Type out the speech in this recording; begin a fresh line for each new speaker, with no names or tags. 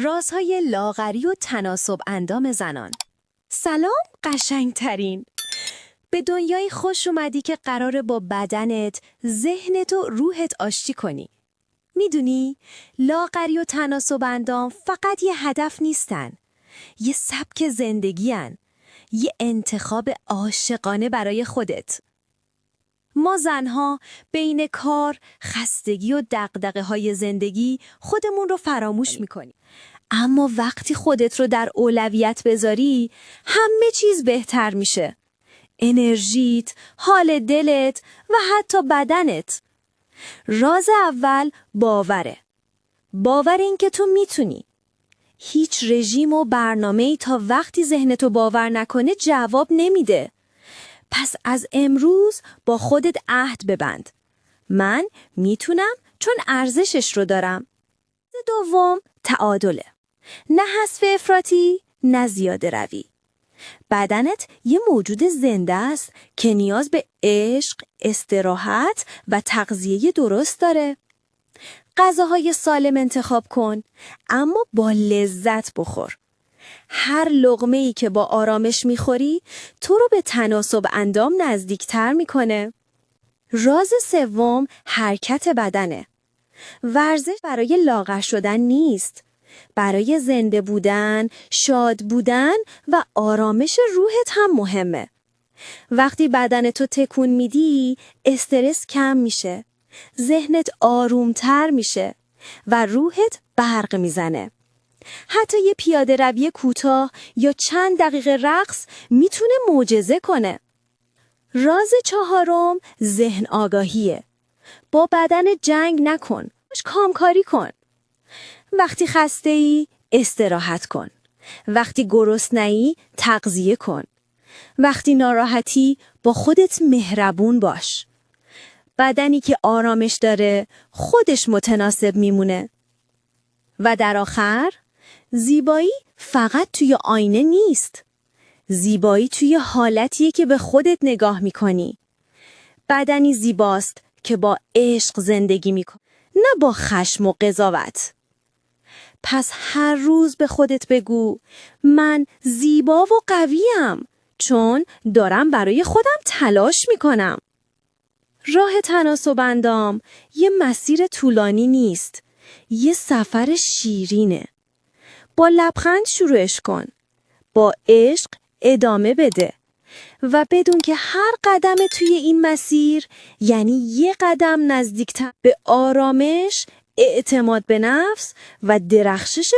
رازهای لاغری و تناسب اندام زنان. سلام قشنگترین. به دنیای خوش اومدی که قراره با بدنت، ذهنت و روحت آشتی کنی. میدونی لاغری و تناسب اندام فقط یه هدف نیستن. یه سبک زندگی هن. یه انتخاب عاشقانه برای خودت. ما زنها بین کار، خستگی و دغدغه‌های زندگی خودمون رو فراموش میکنیم. اما وقتی خودت رو در اولویت بذاری، همه چیز بهتر میشه. انرژیت، حال دلت و حتی بدنت. راز اول باوره. باور این که تو میتونی. هیچ رژیم و برنامه‌ای تا وقتی ذهنتو باور نکنه جواب نمیده. پس از امروز با خودت عهد ببند. من میتونم چون ارزشش رو دارم. دوم تعادله. نه حذف افراطی، نه زیاده روی. بدنت یه موجود زنده است که نیاز به عشق، استراحت و تغذیه درست داره. غذاهای سالم انتخاب کن، اما با لذت بخور. هر لقمه‌ای که با آرامش میخوری تو رو به تناسب اندام نزدیکتر میکنه. راز سوم حرکت بدنه. ورزش برای لاغر شدن نیست. برای زنده بودن، شاد بودن و آرامش روحت هم مهمه. وقتی بدنتو تکون میدی، استرس کم میشه. ذهنت آرومتر میشه و روحت برق میزنه. حتی یه پیاده روی کوتاه یا چند دقیقه رقص میتونه معجزه کنه. راز چهارم ذهن آگاهیه. با بدن جنگ نکن، کامکاری کن. وقتی خسته‌ای استراحت کن. وقتی گرسنه‌ای تغذیه کن. وقتی ناراحتی با خودت مهربون باش. بدنی که آرامش داره خودش متناسب میمونه. و در آخر زیبایی فقط توی آینه نیست. زیبایی توی حالتیه که به خودت نگاه میکنی. بدنی زیباست که با عشق زندگی میکنه، نه با خشم و قضاوت. پس هر روز به خودت بگو من زیبا و قویم چون دارم برای خودم تلاش میکنم. راه تناسب اندام یه مسیر طولانی نیست. یه سفر شیرینه. با لبخند شروعش کن. با عشق ادامه بده. و بدون که هر قدم توی این مسیر یعنی یه قدم نزدیکتر به آرامش، اعتماد به نفس و درخشش